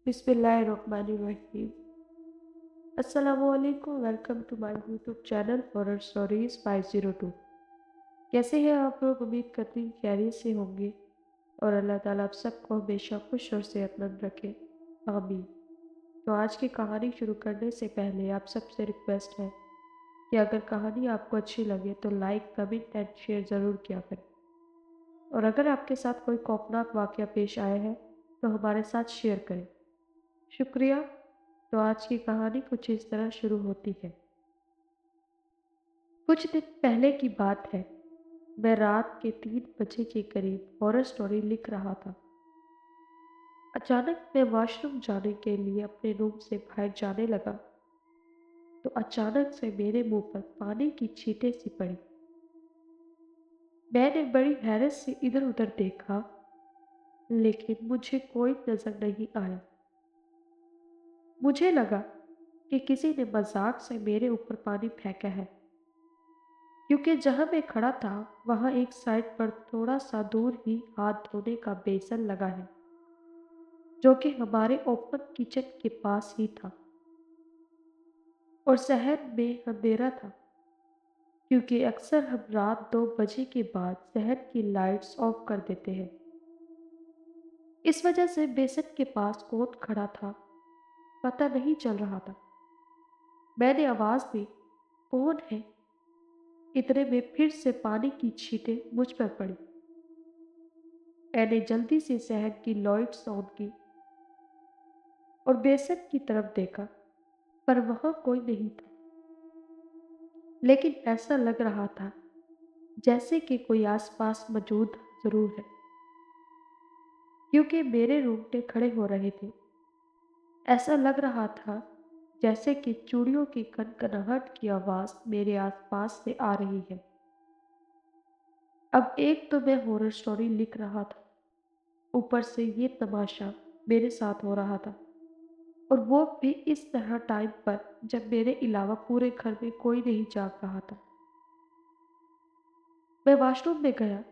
बिस्मिल्लाहिर्रहमानिर्रहीम। अस्सलामुअलैकुम। Welcome to my YouTube channel horror stories 502। कैसे हैं आप लोग? उम्मीद करती हूँ खैरियत से होंगे और अल्लाह ताला आप सबको हमेशा खुश और सेहतमंद रखे, आमीन। तो आज की कहानी शुरू करने से पहले आप सबसे रिक्वेस्ट है कि अगर कहानी आपको अच्छी लगे तो लाइक, कमेंट एंड शेयर ज़रूर किया करें। और अगर आपके साथ कोई खौफनाक वाक़या पेश आया है तो हमारे साथ शेयर करें। शुक्रिया। तो आज की कहानी कुछ इस तरह शुरू होती है। कुछ दिन पहले की बात है। मैं रात के 3 बजे के करीब हॉरर स्टोरी लिख रहा था। अचानक मैं वॉशरूम जाने के लिए अपने रूम से बाहर जाने लगा तो अचानक से मेरे मुंह पर पानी की छींटें सी पड़ी। मैंने बड़ी हैरत से इधर उधर देखा, लेकिन मुझे कोई नजर नहीं आया। मुझे लगा कि किसी ने मजाक से मेरे ऊपर पानी फेंका है, क्योंकि जहां मैं खड़ा था वहां एक साइड पर थोड़ा सा दूर ही हाथ धोने का बेसन लगा है, जो कि हमारे ओपन किचन के पास ही था। और शहर में अंधेरा था, क्योंकि अक्सर हम रात 2 बजे के बाद शहर की लाइट्स ऑफ कर देते हैं। इस वजह से बेसन के पास कौन खड़ा था पता नहीं चल रहा था। मैंने आवाज दी, कौन है? इतने में फिर से पानी की छींटें मुझ पर पड़ी। मैंने जल्दी से शहर की लाइट्स ऑन की और बेसन की तरफ देखा, पर वहां कोई नहीं था। लेकिन ऐसा लग रहा था जैसे कि कोई आसपास मौजूद जरूर है, क्योंकि मेरे रोंगटे खड़े हो रहे थे। ऐसा लग रहा था जैसे कि चूड़ियों की कनकनाहट की आवाज मेरे आसपास से आ रही है। अब एक तो मैं हॉरर स्टोरी लिख रहा था, ऊपर से ये तमाशा मेरे साथ हो रहा था, और वो भी इस तरह टाइम पर जब मेरे अलावा पूरे घर में कोई नहीं जाग रहा था। मैं वॉशरूम में गया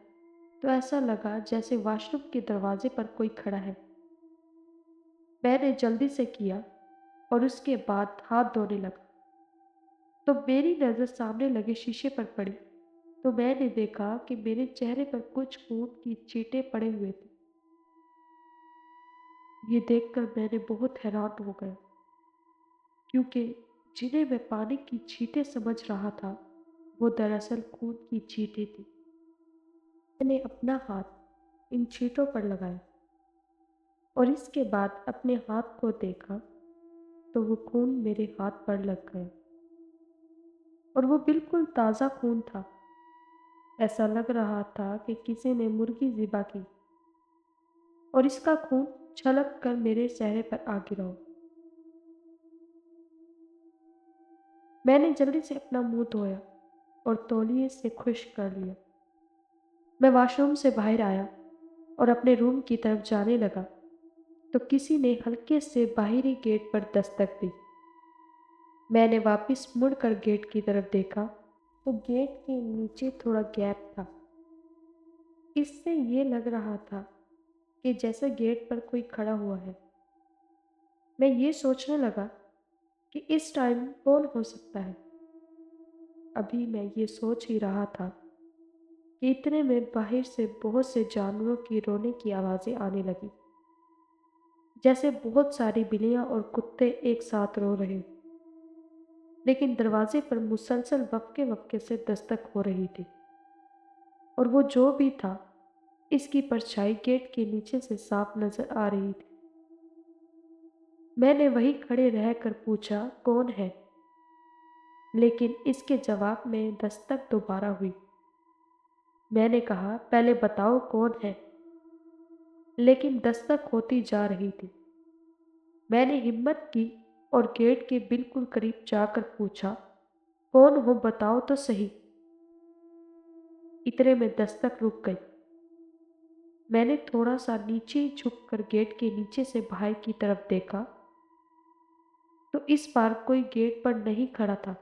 तो ऐसा लगा जैसे वॉशरूम के दरवाजे पर कोई खड़ा है। मैंने जल्दी से किया और उसके बाद हाथ धोने लगा तो मेरी नज़र सामने लगे शीशे पर पड़ी। तो मैंने देखा कि मेरे चेहरे पर कुछ खून की छींटें पड़े हुए थे। ये देखकर मैंने बहुत हैरान हो गया, क्योंकि जिन्हें मैं पानी की छींटें समझ रहा था वो दरअसल खून की छींटें थी। मैंने अपना हाथ इन छींटों पर लगाया और इसके बाद अपने हाथ को देखा तो वो खून मेरे हाथ पर लग गया, और वो बिल्कुल ताज़ा खून था। ऐसा लग रहा था कि किसी ने मुर्गी ज़िबा की और इसका खून छलक कर मेरे चेहरे पर आ गिरा हो। मैंने जल्दी से अपना मुंह धोया और तौलिए से खुश्क कर लिया। मैं वॉशरूम से बाहर आया और अपने रूम की तरफ जाने लगा तो किसी ने हल्के से बाहरी गेट पर दस्तक दी। मैंने वापस मुड़कर गेट की तरफ देखा तो गेट के नीचे थोड़ा गैप था। इससे ये लग रहा था कि जैसे गेट पर कोई खड़ा हुआ है। मैं ये सोचने लगा कि इस टाइम कौन हो सकता है। अभी मैं ये सोच ही रहा था कि इतने में बाहर से बहुत से जानवरों की रोने की आवाज़ें आने लगी, जैसे बहुत सारी बिल्लियां और कुत्ते एक साथ रो रहे हों। लेकिन दरवाजे पर मुसलसल वक्के वक्के से दस्तक हो रही थी, और वो जो भी था इसकी परछाई गेट के नीचे से साफ नजर आ रही थी। मैंने वहीं खड़े रहकर पूछा, कौन है? लेकिन इसके जवाब में दस्तक दोबारा हुई। मैंने कहा, पहले बताओ कौन है? लेकिन दस्तक होती जा रही थी। मैंने हिम्मत की और गेट के बिल्कुल करीब जाकर पूछा, कौन हो बताओ तो सही। इतने में दस्तक रुक गई। मैंने थोड़ा सा नीचे झुककर गेट के नीचे से बाहर की तरफ देखा तो इस बार कोई गेट पर नहीं खड़ा था,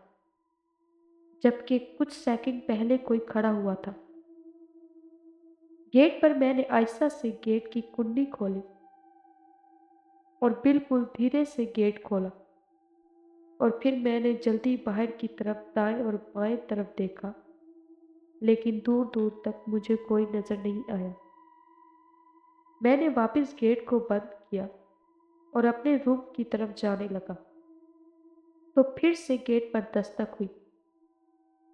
जबकि कुछ सेकंड पहले कोई खड़ा हुआ था। गेट पर मैंने आहिस्ता से गेट की कुंडी खोली और बिल्कुल धीरे से गेट खोला। और फिर मैंने जल्दी बाहर की तरफ दाएं और बाएं तरफ देखा, लेकिन दूर दूर तक मुझे कोई नजर नहीं आया। मैंने वापस गेट को बंद किया और अपने रूम की तरफ जाने लगा, तो फिर से गेट पर दस्तक हुई।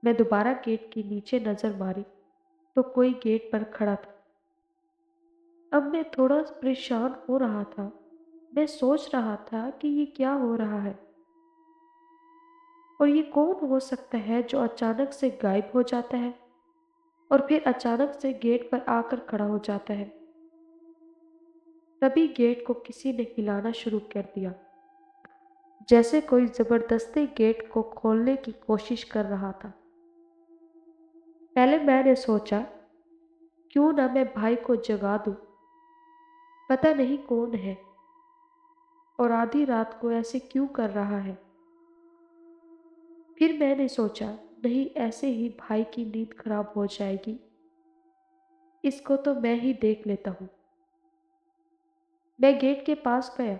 मैं दोबारा गेट के नीचे नजर मारी तो कोई गेट पर खड़ा था। अब मैं थोड़ा परेशान हो रहा था। मैं सोच रहा था कि ये क्या हो रहा है और ये कौन हो सकता है जो अचानक से गायब हो जाता है और फिर अचानक से गेट पर आकर खड़ा हो जाता है। तभी गेट को किसी ने हिलाना शुरू कर दिया, जैसे कोई जबरदस्ती गेट को खोलने की कोशिश कर रहा था। पहले मैंने सोचा, क्यों ना मैं भाई को जगा दूं, पता नहीं कौन है और आधी रात को ऐसे क्यों कर रहा है। फिर मैंने सोचा, नहीं, ऐसे ही भाई की नींद खराब हो जाएगी, इसको तो मैं ही देख लेता हूँ। मैं गेट के पास गया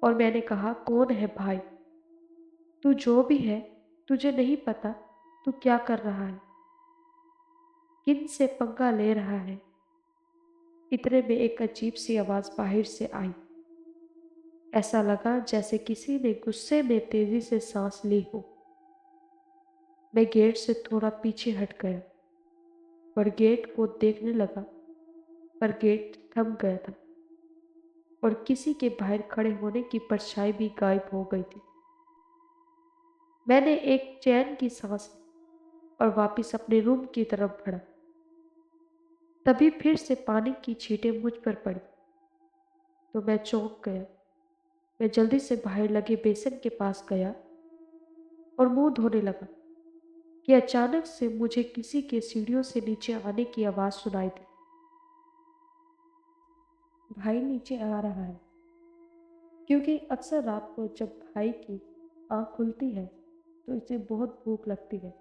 और मैंने कहा, कौन है भाई? तू जो भी है, तुझे नहीं पता तू क्या कर रहा है, किन से पंगा ले रहा है। इतने में एक अजीब सी आवाज बाहर से आई। ऐसा लगा जैसे किसी ने गुस्से में तेजी से सांस ली हो। मैं गेट से थोड़ा पीछे हट गया और गेट को देखने लगा, पर गेट थम गया था और किसी के बाहर खड़े होने की परछाई भी गायब हो गई थी। मैंने एक चैन की सांस ली और वापस अपने रूम की तरफ बढ़ा। तभी फिर से पानी की छींटें मुझ पर पड़ी, तो मैं चौंक गया। मैं जल्दी से बाहर लगे बेसिन के पास गया और मुंह धोने लगा कि अचानक से मुझे किसी के सीढ़ियों से नीचे आने की आवाज सुनाई दी। भाई नीचे आ रहा है, क्योंकि अक्सर रात को जब भाई की आंख खुलती है तो इसे बहुत भूख लगती है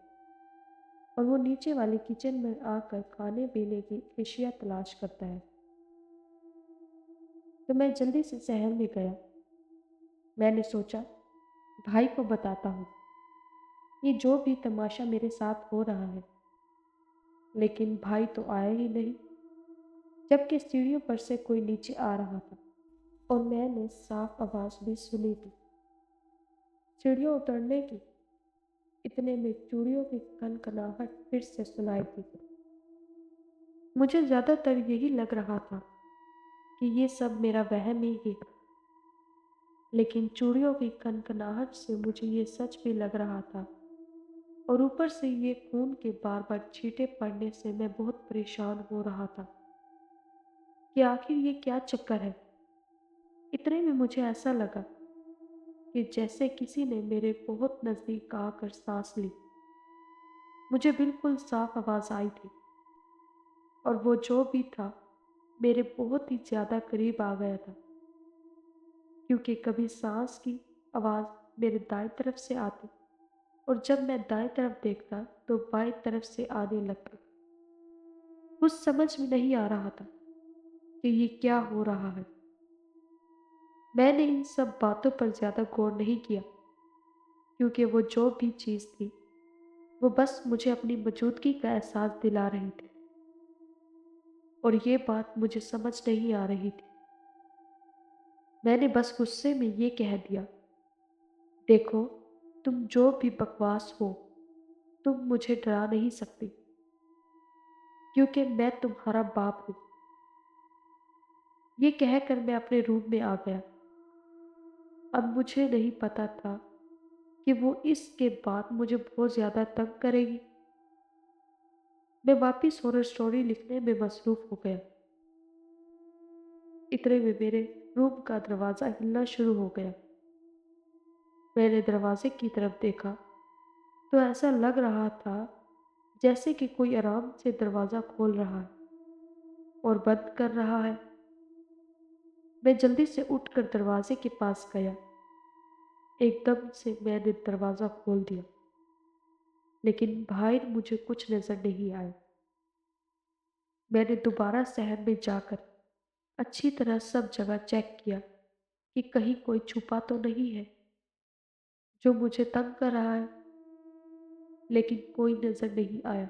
और वो नीचे वाले किचन में आकर खाने पीने की एशिया तलाश करता है। तो मैं जल्दी से शहर में गया। मैंने सोचा, भाई को बताता हूँ ये जो भी तमाशा मेरे साथ हो रहा है। लेकिन भाई तो आया ही नहीं, जबकि सीढ़ियों पर से कोई नीचे आ रहा था और मैंने साफ आवाज भी सुनी थी, सीढ़ियों उतरने की। इतने में चूड़ियों की खनखनाहट फिर से सुनाई दी। मुझे ज्यादातर यही लग रहा था कि ये सब मेरा वहम ही है, लेकिन चूड़ियों की खनखनाहट से मुझे ये सच भी लग रहा था। और ऊपर से ये खून के बार बार छींटे पड़ने से मैं बहुत परेशान हो रहा था कि आखिर ये क्या चक्कर है। इतने में मुझे ऐसा लगा कि जैसे किसी ने मेरे बहुत नजदीक आकर सांस ली। मुझे बिल्कुल साफ आवाज आई थी और वो जो भी था मेरे बहुत ही ज्यादा करीब आ गया था, क्योंकि कभी सांस की आवाज मेरे दाएं तरफ से आती और जब मैं दाएं तरफ देखता तो बाएं तरफ से आने लगती। कुछ समझ में नहीं आ रहा था कि ये क्या हो रहा है। मैंने इन सब बातों पर ज्यादा गौर नहीं किया, क्योंकि वो जो भी चीज थी वो बस मुझे अपनी मौजूदगी का एहसास दिला रही थी और ये बात मुझे समझ नहीं आ रही थी। मैंने बस गुस्से में ये कह दिया, देखो, तुम जो भी बकवास हो, तुम मुझे डरा नहीं सकती, क्योंकि मैं तुम्हारा बाप हूं। ये कहकर मैं अपने रूम में आ गया। अब मुझे नहीं पता था कि वो इसके बाद मुझे बहुत ज्यादा तंग करेगी। मैं वापिस हॉरर स्टोरी लिखने में मसरूफ हो गया। इतने में मेरे रूम का दरवाजा हिलना शुरू हो गया। मैंने दरवाजे की तरफ देखा तो ऐसा लग रहा था जैसे कि कोई आराम से दरवाजा खोल रहा है और बंद कर रहा है। मैं जल्दी से उठकर दरवाजे के पास गया। एकदम से मैंने दरवाजा खोल दिया, लेकिन बाहर मुझे कुछ नजर नहीं आया। मैंने दोबारा शहर में जाकर अच्छी तरह सब जगह चेक किया, कि कहीं कोई छुपा तो नहीं है जो मुझे तंग कर रहा है, लेकिन कोई नजर नहीं आया।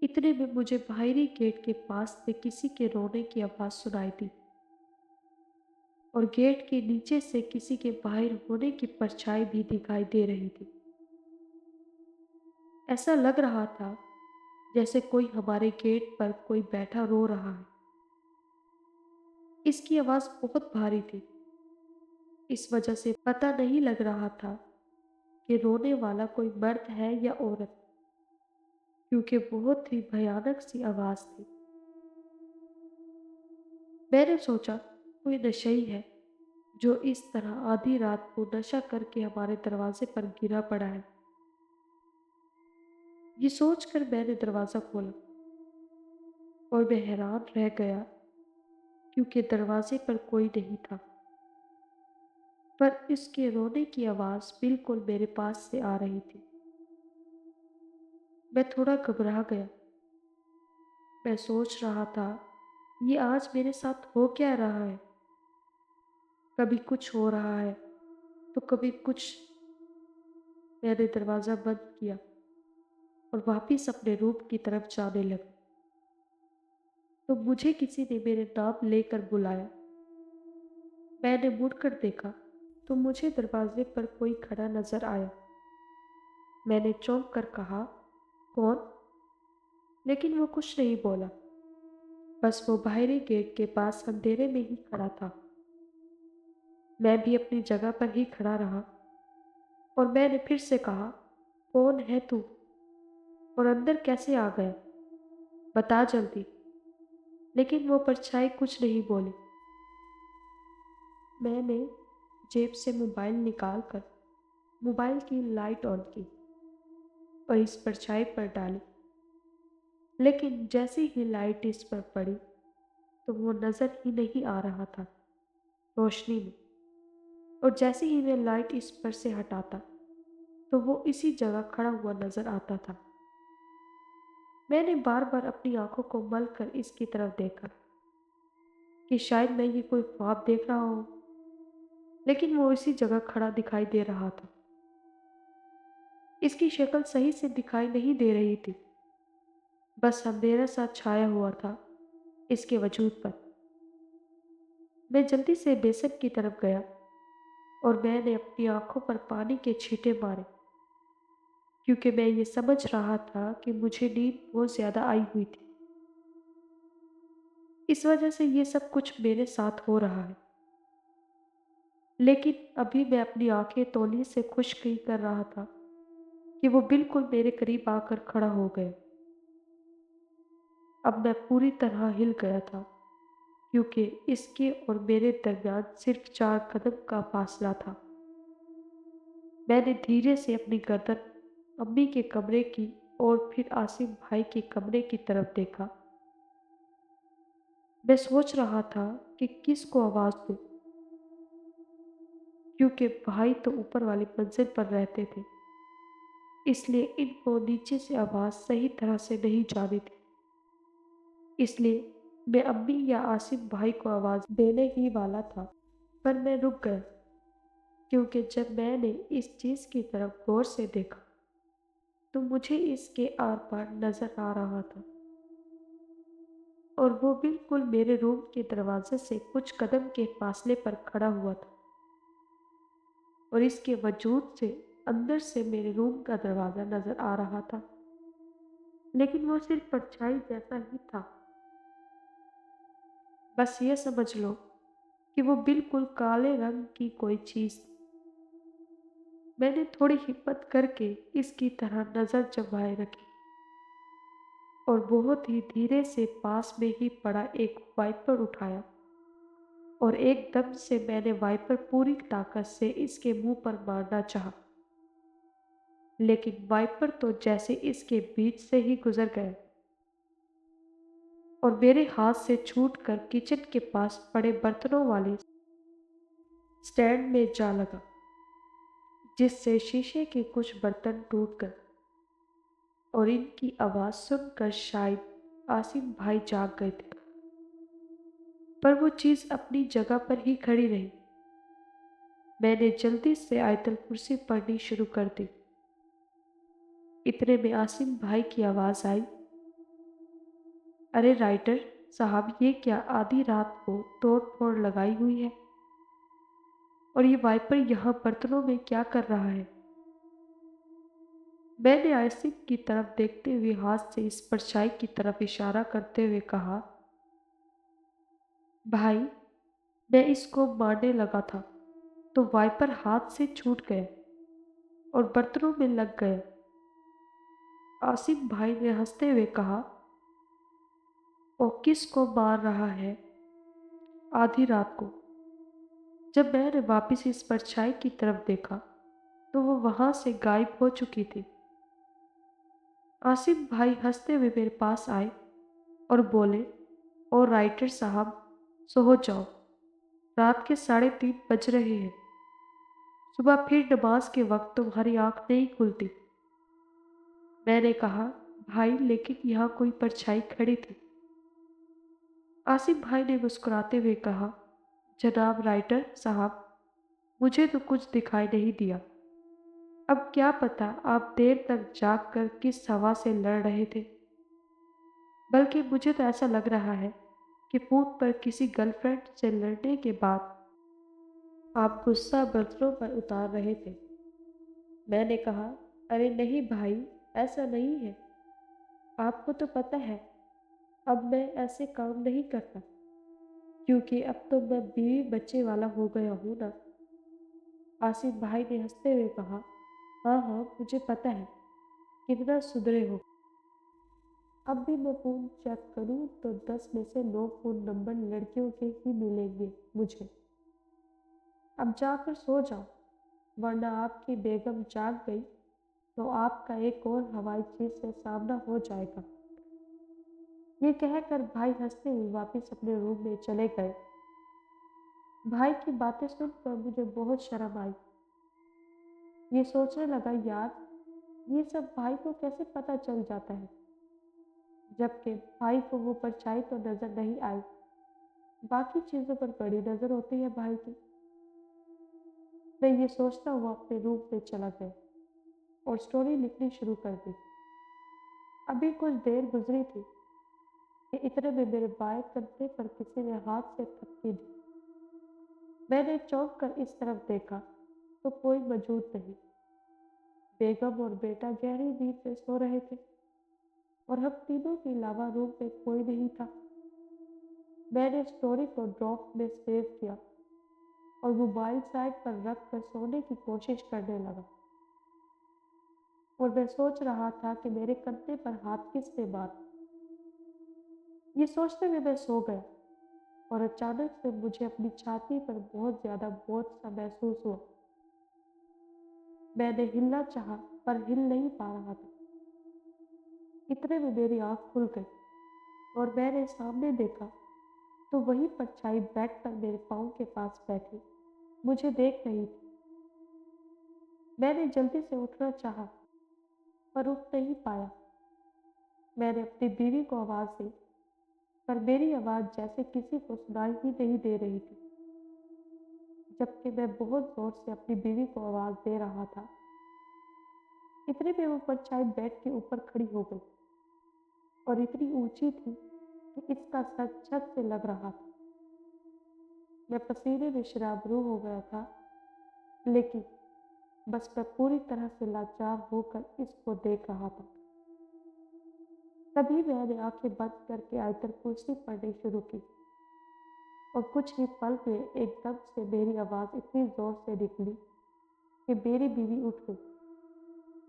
इतने में मुझे बाहरी गेट के पास से किसी के रोने की आवाज सुनाई दी और गेट के नीचे से किसी के बाहर होने की परछाई भी दिखाई दे रही थी। ऐसा लग रहा था जैसे कोई हमारे गेट पर कोई बैठा रो रहा है। इसकी आवाज बहुत भारी थी, इस वजह से पता नहीं लग रहा था कि रोने वाला कोई मर्द है या औरत, क्योंकि बहुत ही भयानक सी आवाज थी। मैंने सोचा कोई नशेड़ी है जो इस तरह आधी रात को नशा करके हमारे दरवाजे पर गिरा पड़ा है। ये सोचकर मैंने दरवाजा खोला और मैं हैरान रह गया क्योंकि दरवाजे पर कोई नहीं था, पर इसके रोने की आवाज बिल्कुल मेरे पास से आ रही थी। मैं थोड़ा घबरा गया। मैं सोच रहा था ये आज मेरे साथ हो क्या रहा है। कभी कुछ हो रहा है तो कभी कुछ। मैंने दरवाजा बंद किया और वापिस अपने रूम की तरफ जाने लगा तो मुझे किसी ने मेरे नाम लेकर बुलाया। मैंने मुड़कर देखा तो मुझे दरवाजे पर कोई खड़ा नजर आया। मैंने चौंक कर कहा, कौन? लेकिन वो कुछ नहीं बोला, बस वो बाहरी गेट के पास अंधेरे में ही खड़ा था। मैं भी अपनी जगह पर ही खड़ा रहा और मैंने फिर से कहा, कौन है तू और अंदर कैसे आ गया? बता जल्दी। लेकिन वो परछाई कुछ नहीं बोली। मैंने जेब से मोबाइल निकालकर मोबाइल की लाइट ऑन की और इस परछाई पर डाली, लेकिन जैसे ही लाइट इस पर पड़ी तो वो नजर ही नहीं आ रहा था रोशनी में। और जैसे ही मैं लाइट इस पर से हटाता तो वो इसी जगह खड़ा हुआ नजर आता था। मैंने बार बार अपनी आंखों को मल कर इसकी तरफ देखा कि शायद मैं ये कोई ख्वाब देख रहा हूँ, लेकिन वो इसी जगह खड़ा दिखाई दे रहा था। इसकी शक्ल सही से दिखाई नहीं दे रही थी, बस अंधेरा सा छाया हुआ था इसके वजूद पर। मैं जल्दी से बेसन की तरफ गया और मैंने अपनी आंखों पर पानी के छींटे मारे, क्योंकि मैं ये समझ रहा था कि मुझे नींद बहुत ज्यादा आई हुई थी। इस वजह से ये सब कुछ मेरे साथ हो रहा है। लेकिन अभी मैं अपनी आंखें तौलिए से खुश्क ही कर रहा था कि वो बिल्कुल मेरे करीब आकर खड़ा हो गए। अब मैं पूरी तरह हिल गया था, क्योंकि इसके और मेरे दरमियान सिर्फ 4 कदम का फासला था। मैंने धीरे से अपनी गर्दन अम्मी के कमरे की और फिर आसिम भाई के कमरे की तरफ देखा। मैं सोच रहा था कि किसको आवाज दूं, क्योंकि भाई तो ऊपर वाली मंजिल पर रहते थे, इसलिए इनको नीचे से आवाज सही तरह से नहीं जानी थी। इसलिए मैं अम्मी या आसिम भाई को आवाज देने ही वाला था, पर मैं रुक गया, क्योंकि जब मैंने इस चीज की तरफ गौर से देखा तो मुझे इसके आर पार नजर आ रहा था, और वो बिल्कुल मेरे रूम के दरवाजे से कुछ कदम के फासले पर खड़ा हुआ था। और इसके वजूद से अंदर से मेरे रूम का दरवाजा नजर आ रहा था, लेकिन वो सिर्फ परछाई जैसा ही था। बस ये समझ लो कि वो बिल्कुल काले रंग की कोई चीज थी। मैंने थोड़ी हिम्मत करके इसकी तरह नजर जमाए रखी और बहुत ही धीरे से पास में ही पड़ा एक वाइपर उठाया और एकदम से मैंने वाइपर पूरी ताकत से इसके मुंह पर मारना चाहा, लेकिन वाइपर तो जैसे इसके बीच से ही गुजर गया और मेरे हाथ से छूटकर किचन के पास पड़े बर्तनों वाले स्टैंड में जा लगा, जिससे शीशे के कुछ बर्तन टूट गए। और इनकी आवाज सुनकर शायद आसिम भाई जाग गए थे। पर वो चीज़ अपनी जगह पर ही खड़ी रही। मैंने जल्दी से आयतल कुर्सी पढ़नी शुरू कर दी। इतने में आसिम भाई की आवाज़ आई, अरे राइटर साहब, ये क्या आधी रात को तोड़ फोड़ लगाई हुई है? और ये वाइपर यहाँ बर्तनों में क्या कर रहा है? मैंने आसिम की तरफ देखते हुए हाथ से इस परछाई की तरफ इशारा करते हुए कहा, भाई मैं इसको मारने लगा था तो वाइपर हाथ से छूट गया और बर्तनों में लग गया। आसिम भाई ने हंसते हुए कहा, ओ किस को मार रहा है आधी रात को? जब मैंने वापस इस परछाई की तरफ देखा तो वो वहां से गायब हो चुकी थी। आसिम भाई हंसते हुए मेरे पास आए और बोले, ओ राइटर साहब, सो जाओ, रात के 3:30 बज रहे हैं। सुबह फिर नमाज के वक्त तुम्हारी आंख नहीं खुलती। मैंने कहा, भाई लेकिन यहाँ कोई परछाई खड़ी थी। आसिम भाई ने मुस्कुराते हुए कहा, जनाब राइटर साहब, मुझे तो कुछ दिखाई नहीं दिया। अब क्या पता आप देर तक जाग कर किस हवा से लड़ रहे थे। बल्कि मुझे तो ऐसा लग रहा है कि फोन पर किसी गर्लफ्रेंड से लड़ने के बाद आप गुस्सा बर्तनों पर उतार रहे थे। मैंने कहा, अरे नहीं भाई, ऐसा नहीं है। आपको तो पता है अब मैं ऐसे काम नहीं करता, क्योंकि अब तो मैं बीवी बच्चे वाला हो गया हूँ ना। आसिफ भाई ने हंसते हुए कहा, हाँ हाँ मुझे पता है, कितना सुधरे हो। अब भी मैं फ़ोन चेक करूँ तो 10 में से 9 फ़ोन नंबर लड़कियों के ही मिलेंगे मुझे। अब जाकर सो जाओ, वरना आपकी बेगम जाग गई तो आपका एक और हवाई चीज से सामना हो जाएगा। ये कहकर भाई हंसते हुए वापस अपने रूम में चले गए। भाई की बातें सुनकर मुझे बहुत शर्म आई। ये सोचने लगा, यार ये सब भाई को कैसे पता चल जाता है, जबकि भाई को वो परछाई तो नजर नहीं आई, बाकी चीजों पर बड़ी नजर होती है भाई की। मैं ये सोचता हुआ अपने रूम में चला गया और स्टोरी लिखनी शुरू कर दी। अभी कुछ देर गुजरी थी कि इतने में मेरे बाएं कंधे पर किसी ने हाथ से थपकी दी। मैंने चौंक कर इस तरफ देखा तो कोई मौजूद नहीं। बेगम और बेटा गहरी नींद में सो रहे थे और हम तीनों के अलावा रूम में कोई नहीं था। मैंने स्टोरी को ड्रॉप में सेव किया और मोबाइल साइड पर रख कर सोने की कोशिश करने लगा। और मैं सोच रहा था कि मेरे कंधे पर हाथ किसने मारा। ये सोचते हुए मैं सो गया और अचानक से मुझे अपनी छाती पर बहुत ज्यादा बोझ सा महसूस हुआ। मैंने हिलना चाहा पर हिल नहीं पा रहा था। इतने में मेरी आंख खुल गई और मैंने सामने देखा तो वही परछाई बेड पर मेरे पाँव के पास बैठी मुझे देख रही थी। मैंने जल्दी से उठना चाहा पर उठ नहीं पाया। मैंने अपनी बीवी को आवाज दी पर मेरी आवाज जैसे किसी को सुनाई ही नहीं दे रही थी, जबकि मैं बहुत जोर से अपनी बीवी को आवाज दे रहा था। इतने में वो परछाई बेड के ऊपर खड़ी हो गई और इतनी ऊंची थी कि इसका सर छत से लग रहा था। मैं पसीने में शराबरू हो गया था, लेकिन बस मैं पूरी तरह से लाचार होकर इसको देख रहा था। तभी मैंने आंखें बंद करके आयतल कुर्सी पढ़नी शुरू की और कुछ ही पल में एकदम से मेरी आवाज इतनी जोर से निकली कि मेरी बीवी उठ गई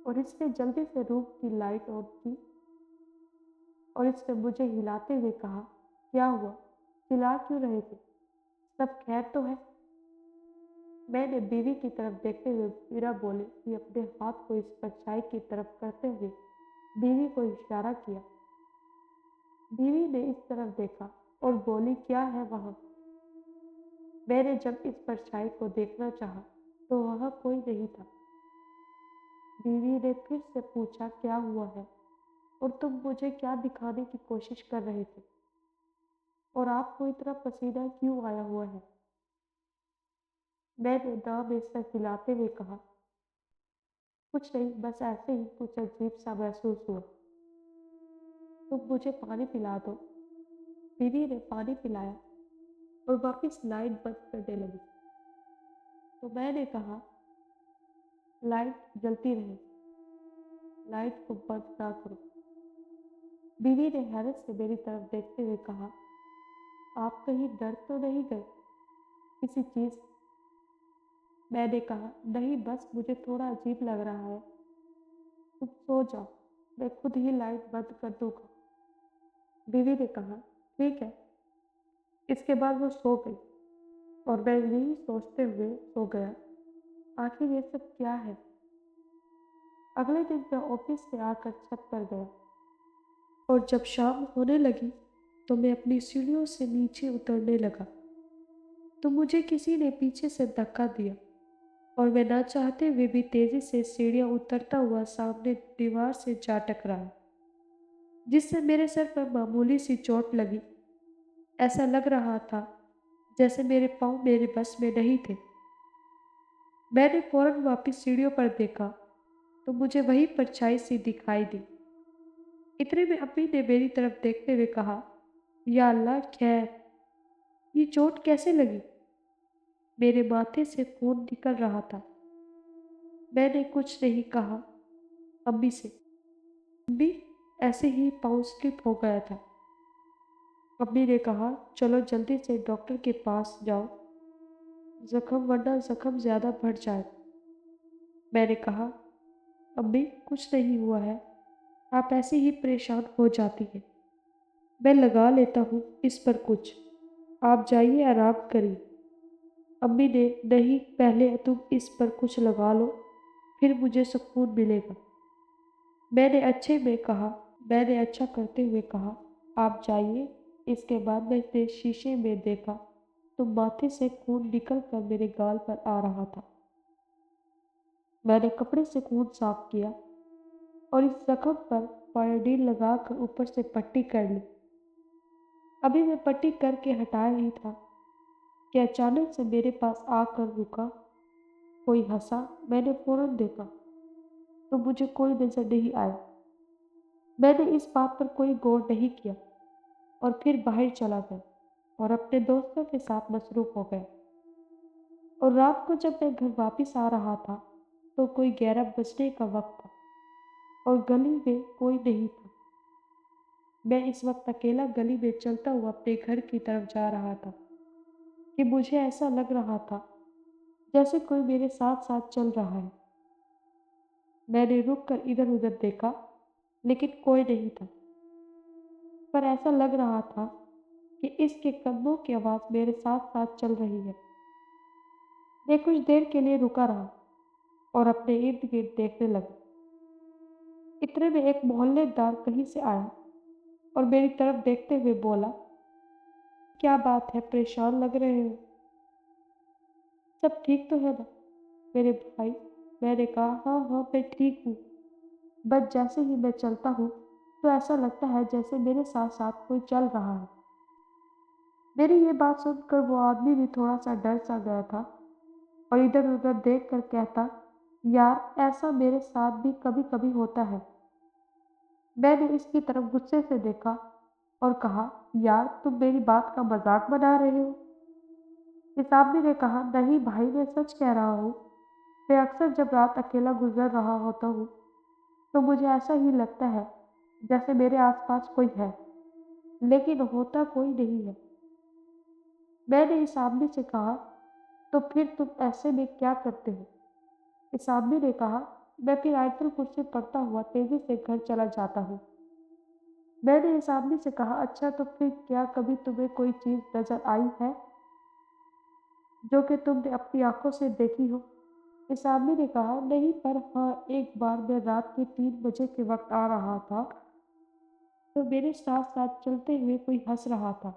और इसने जल्दी से रूम की लाइट ऑन की और इसने मुझे हिलाते हुए कहा, क्या हुआ, हिला क्यों रहे थे, सब खैर तो है? मैंने बीवी की तरफ देखते हुए बिना बोले कि अपने हाथ को इस परछाई की तरफ करते हुए बीवी को इशारा किया। बीवी ने इस तरफ देखा और बोली, क्या है वहां? मैंने जब इस परछाई को देखना चाहा तो वहां कोई नहीं था। बीवी ने फिर से पूछा, क्या हुआ है और तुम मुझे क्या दिखाने की कोशिश कर रहे थे? اور آپ کو اتنا پسینہ کیوں آیا ہوا ہے؟ میں نے نام میں سر ہلاتے ہوئے کہا، کچھ نہیں، بس ایسے ہی کچھ عجیب سا محسوس ہوا۔ تم مجھے پانی پلا دو۔ بیوی نے پانی پلایا اور واپس لائٹ بند کرنے لگی تو میں نے کہا، لائٹ جلتی رہے، لائٹ کو بند نہ کرو۔ بیوی نے حیرت سے میری طرف دیکھتے ہوئے کہا، آپ کہیں ڈر تو نہیں گئے کسی چیز سے؟ میں نے کہا، نہیں، بس مجھے تھوڑا عجیب لگ رہا ہے۔ تم سو جاؤ، میں خود ہی لائٹ بند کر دوں گا۔ بیوی نے کہا، ٹھیک ہے۔ اس کے بعد وہ سو گئی اور میں یہی سوچتے ہوئے سو گیا، آخر یہ سب کیا ہے؟ اگلے دن میں آفس سے آ کر چھت پر گیا اور جب شام ہونے لگی تو میں اپنی سیڑھیوں سے نیچے اترنے لگا تو مجھے کسی نے پیچھے سے دھکا دیا اور میں نہ چاہتے ہوئے بھی تیزی سے سیڑھیاں اترتا ہوا سامنے دیوار سے جا ٹکرایا، جس سے میرے سر پر معمولی سی چوٹ لگی۔ ایسا لگ رہا تھا جیسے میرے پاؤں میرے بس میں نہیں تھے۔ میں نے فوراً واپس سیڑھیوں پر دیکھا تو مجھے وہی پرچھائی سی دکھائی دی۔ اتنے میں امی نے میری طرف دیکھتے ہوئے کہا، یا اللہ، خیر، یہ چوٹ کیسے لگی؟ میرے ماتھے سے خون نکل رہا تھا۔ میں نے کچھ نہیں کہا امی سے، امی، ایسے ہی پاؤں سلپ ہو گیا تھا۔ امی نے کہا، چلو جلدی سے ڈاکٹر کے پاس جاؤ، زخم ورنہ زخم زیادہ بڑھ جائے۔ میں نے کہا، امی، کچھ نہیں ہوا ہے، آپ ایسے ہی پریشان ہو جاتی ہیں، میں لگا لیتا ہوں اس پر کچھ، آپ جائیے آرام کریے۔ امی نے، نہیں، پہلے تم اس پر کچھ لگا لو، پھر مجھے سکون ملے گا۔ میں نے اچھا کرتے ہوئے کہا، آپ جائیے۔ اس کے بعد میں نے شیشے میں دیکھا تو ماتھے سے خون نکل کر میرے گال پر آ رہا تھا۔ میں نے کپڑے سے خون صاف کیا اور اس زخم پر پائیوڈین لگا کر اوپر سے پٹی کر لی۔ ابھی میں پٹی کر کے ہٹایا ہی تھا کہ اچانک سے میرے پاس آ کر رکا، کوئی ہنسا۔ میں نے فوراً دیکھا تو مجھے کوئی نظر نہیں آیا۔ میں نے اس بات پر کوئی غور نہیں کیا اور پھر باہر چلا گیا اور اپنے دوستوں کے ساتھ مصروف ہو گیا۔ اور رات کو جب میں گھر واپس آ رہا تھا تو کوئی 11 بجنے کا وقت تھا اور گلی میں کوئی نہیں تھا۔ میں اس وقت اکیلا گلی میں چلتا ہوا اپنے گھر کی طرف جا رہا تھا کہ مجھے ایسا لگ رہا تھا جیسے کوئی میرے ساتھ ساتھ چل رہا ہے۔ میں نے رک کر ادھر ادھر دیکھا لیکن کوئی نہیں تھا، پر ایسا لگ رہا تھا کہ اس کے قدموں کی آواز میرے ساتھ ساتھ چل رہی ہے۔ میں کچھ دیر کے لیے رکا رہا اور اپنے ارد گرد دیکھنے لگا۔ اتنے میں ایک محلے دار کہیں سے آیا اور میری طرف دیکھتے ہوئے بولا، کیا بات ہے، پریشان لگ رہے ہو؟ سب ٹھیک تو ہے نا میرے بھائی؟ میں نے کہا، ہاں ہاں، میں ٹھیک ہوں، بس جیسے ہی میں چلتا ہوں تو ایسا لگتا ہے جیسے میرے ساتھ ساتھ کوئی چل رہا ہے۔ میری یہ بات سن کر وہ آدمی بھی تھوڑا سا ڈر سا گیا تھا اور ادھر ادھر دیکھ کر کہتا، یار، ایسا میرے ساتھ بھی کبھی کبھی ہوتا ہے۔ میں نے اس کی طرف غصے سے دیکھا اور کہا، یار، تم میری بات کا مذاق بنا رہے ہو؟ اس آدمی نے کہا، نہیں بھائی، میں سچ کہہ رہا ہوں، میں اکثر جب رات اکیلا گزر رہا ہوتا ہوں تو مجھے ایسا ہی لگتا ہے جیسے میرے آس پاس کوئی ہے، لیکن ہوتا کوئی نہیں ہے۔ میں نے اس آدمی سے کہا، تو پھر تم ایسے میں کیا کرتے ہو؟ اس آدمی نے کہا، میں پھر آیت الکرسی پڑھتا ہوا تیزی سے گھر چلا جاتا ہوں۔ میں نے اس آدمی سے کہا، اچھا، تو پھر کیا کبھی تمہیں کوئی چیز نظر آئی ہے جو کہ تم نے اپنی آنکھوں سے دیکھی ہو؟ اس آدمی نے کہا، نہیں، پر ہاں، ایک بار میں رات کے 3 بجے کے وقت آ رہا تھا تو میرے ساتھ ساتھ چلتے ہوئے کوئی ہنس رہا تھا۔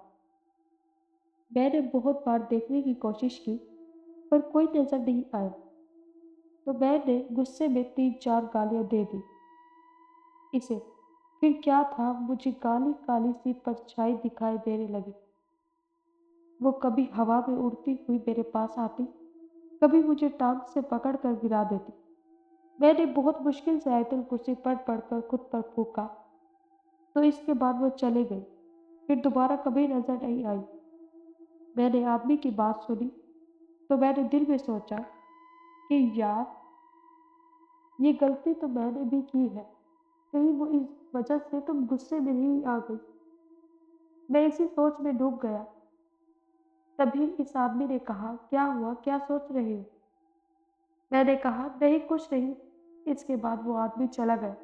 میں نے بہت بار دیکھنے کی کوشش کی پر کوئی نظر نہیں آیا تو میں نے غصے میں 3 4 گالیاں دے دی اسے۔ پھر کیا تھا، مجھے کالی کالی سی پرچھائی دکھائی دینے لگی وہ کبھی ہوا میں اڑتی ہوئی میرے پاس آتی، کبھی مجھے ٹانگ سے پکڑ کر گرا دیتی۔ میں نے بہت مشکل سے آیت الکرسی پڑھ کر خود پر پھونکا، تو اس کے بعد وہ چلے گئی، پھر دوبارہ کبھی نظر نہیں آئی۔ میں نے آدمی کی بات سنی تو میں نے دل میں سوچا کہ یار، یہ غلطی تو میں نے بھی کی ہے، کہیں وہ اس وجہ سے تم غصے میں نہیں آ گئی۔ میں اسی سوچ میں ڈوب گیا۔ تبھی اس آدمی نے کہا، کیا ہوا، کیا سوچ رہے ہو؟ میں نے کہا، نہیں کچھ نہیں۔ اس کے بعد وہ آدمی چلا گیا۔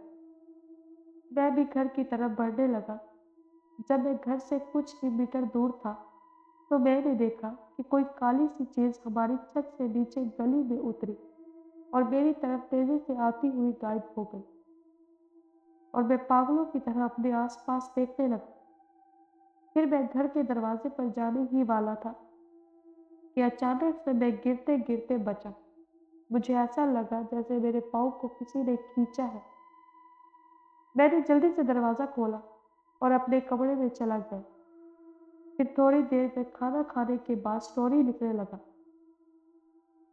میں بھی گھر کی طرف بڑھنے لگا۔ جب میں گھر سے کچھ ہی میٹر دور تھا تو میں نے دیکھا کہ کوئی کالی سی چیز ہماری چھت سے نیچے گلی میں اتری اور میری طرف تیزی سے آتی ہوئی غائب ہو گئی، اور میں پاگلوں کی طرح اپنے آس پاس دیکھنے لگا۔ پھر میں گھر کے دروازے پر جانے ہی والا تھا کہ اچانک سے میں گرتے گرتے بچا۔ مجھے ایسا لگا جیسے میرے پاؤں کو کسی نے کھینچا ہے۔ میں نے جلدی سے دروازہ کھولا اور اپنے کمرے میں چلا گیا۔ پھر تھوڑی دیر میں کھانا کھانے کے بعد سٹوری لکھنے لگا۔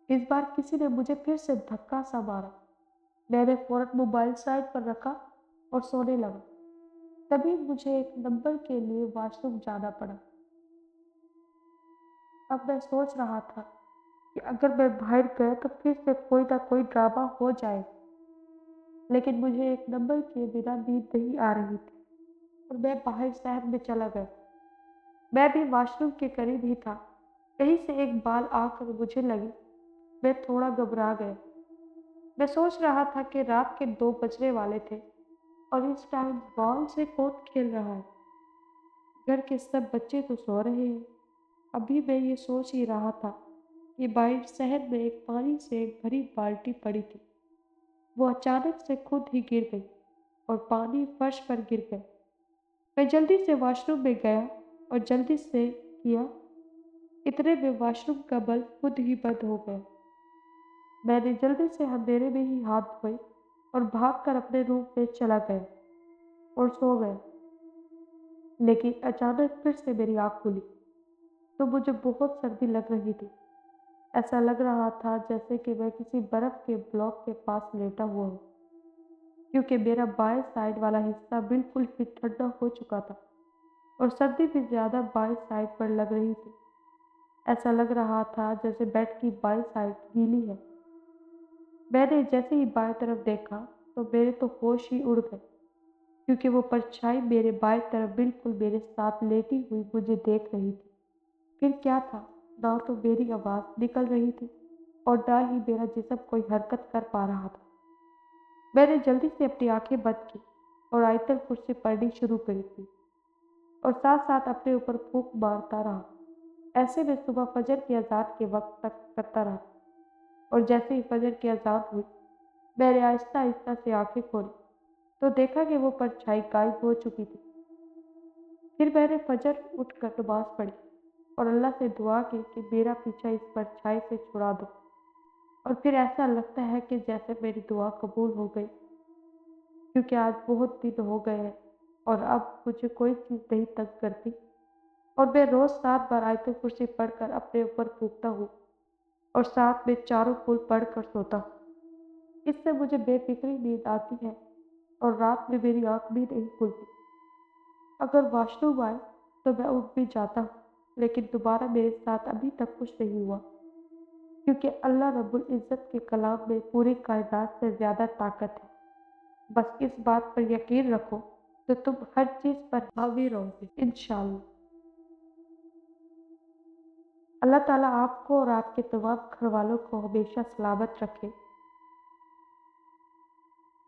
اس بار کسی نے مجھے پھر سے دھکا سا مارا۔ میں نے فوراً موبائل سائڈ پر رکھا اور سونے لگا۔ تبھی مجھے ایک نمبر کے لیے واش روم جانا پڑا۔ اب میں سوچ رہا تھا کہ اگر میں باہر گیا تو پھر سے کوئی نہ کوئی ڈرامہ ہو جائے، لیکن مجھے ایک نمبر کے بنا نیند نہیں آ رہی تھی اور میں باہر صحن میں چلا گیا۔ میں بھی واش روم کے قریب ہی تھا، کہیں سے ایک بال آ کر مجھے لگی۔ میں تھوڑا گھبرا گیا۔ میں سوچ رہا تھا کہ رات کے 2 بجنے والے تھے اور اس ٹائم بال سے کون کھیل رہا ہے؟ گھر کے سب بچے تو سو رہے ہیں۔ ابھی میں یہ سوچ ہی رہا تھا کہ باہر صحن میں ایک پانی سے بھری بالٹی پڑی تھی، وہ اچانک سے خود ہی گر گئی اور پانی فرش پر گر گیا۔ میں جلدی سے واش روم میں گیا اور جلدی سے کیا، اتنے میں واش روم کا بلب خود ہی بند ہو گیا۔ میں نے جلدی سے اندھیرے میں ہی ہاتھ دھوئے اور بھاگ کر اپنے روم میں چلا گیا اور سو گیا۔ لیکن اچانک پھر سے میری آنکھ کھلی تو مجھے بہت سردی لگ رہی تھی۔ ایسا لگ رہا تھا جیسے کہ میں کسی برف کے بلاک کے پاس لیٹا ہوا ہوں، کیونکہ میرا بائیں سائڈ والا حصہ بالکل ہی ٹھنڈا ہو چکا تھا اور سردی بھی زیادہ بائیں سائڈ پر لگ رہی تھی۔ ایسا لگ رہا تھا جیسے بیڈ کی بائیں سائڈ گیلی ہے۔ میں نے جیسے ہی بائیں طرف دیکھا تو میرے تو ہوش ہی اڑ گئے، کیونکہ وہ پرچھائی میرے بائیں طرف بالکل میرے ساتھ لیٹی ہوئی مجھے دیکھ رہی تھی۔ پھر کیا تھا، نہ تو میری آواز نکل رہی تھی اور نہ ہی میرا جسم کوئی حرکت کر پا رہا تھا۔ میں نے جلدی سے اپنی آنکھیں بند کی اور آیت الکرسی پڑھنی شروع کر دی اور ساتھ ساتھ اپنے اوپر پھونک مارتا رہا۔ ایسے میں صبح فجر کی اذان کے وقت تک کرتا رہا، اور جیسے ہی فجر کی اذان ہوئی میں نے آہستہ آہستہ سے آنکھیں کھولی تو دیکھا کہ وہ پرچھائی غائب ہو چکی تھی۔ پھر میں نے فجر اٹھ کر نماز پڑھی اور اللہ سے دعا کی کہ میرا پیچھا اس پرچھائی سے چھڑا دو، اور پھر ایسا لگتا ہے کہ جیسے میری دعا قبول ہو گئی، کیونکہ آج بہت دن ہو گئے ہیں اور اب مجھے کوئی چیز نہیں تنگ کرتی، اور میں روز 7 بار آیت الکرسی پڑھ کر اپنے اوپر پھونکتا ہوں اور ساتھ میں چاروں پھول پڑھ کر سوتا ہوں۔ اس سے مجھے بے فکری نیند آتی ہے اور رات میں میری آنکھ بھی نہیں کھلتی۔ اگر واش روم آئے تو میں اٹھ بھی جاتا ہوں، لیکن دوبارہ میرے ساتھ ابھی تک کچھ نہیں ہوا، کیونکہ اللہ رب العزت کے کلام میں پوری کائنات سے زیادہ طاقت ہے۔ بس اس بات پر یقین رکھو تو تم ہر چیز پر حاوی رہو گے انشاءاللہ۔ اللہ تعالیٰ آپ کو اور آپ کے تمام گھر والوں کو ہمیشہ سلامت رکھے،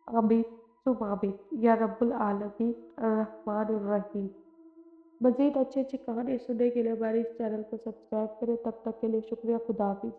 آمین ثم آمین یا رب العالمین الرحمن الرحیم۔ مزید اچھی اچھی کہانی سننے کے لیے ہمارے اس چینل کو سبسکرائب کریں۔ تب تک کے لیے شکریہ، خدا حافظ۔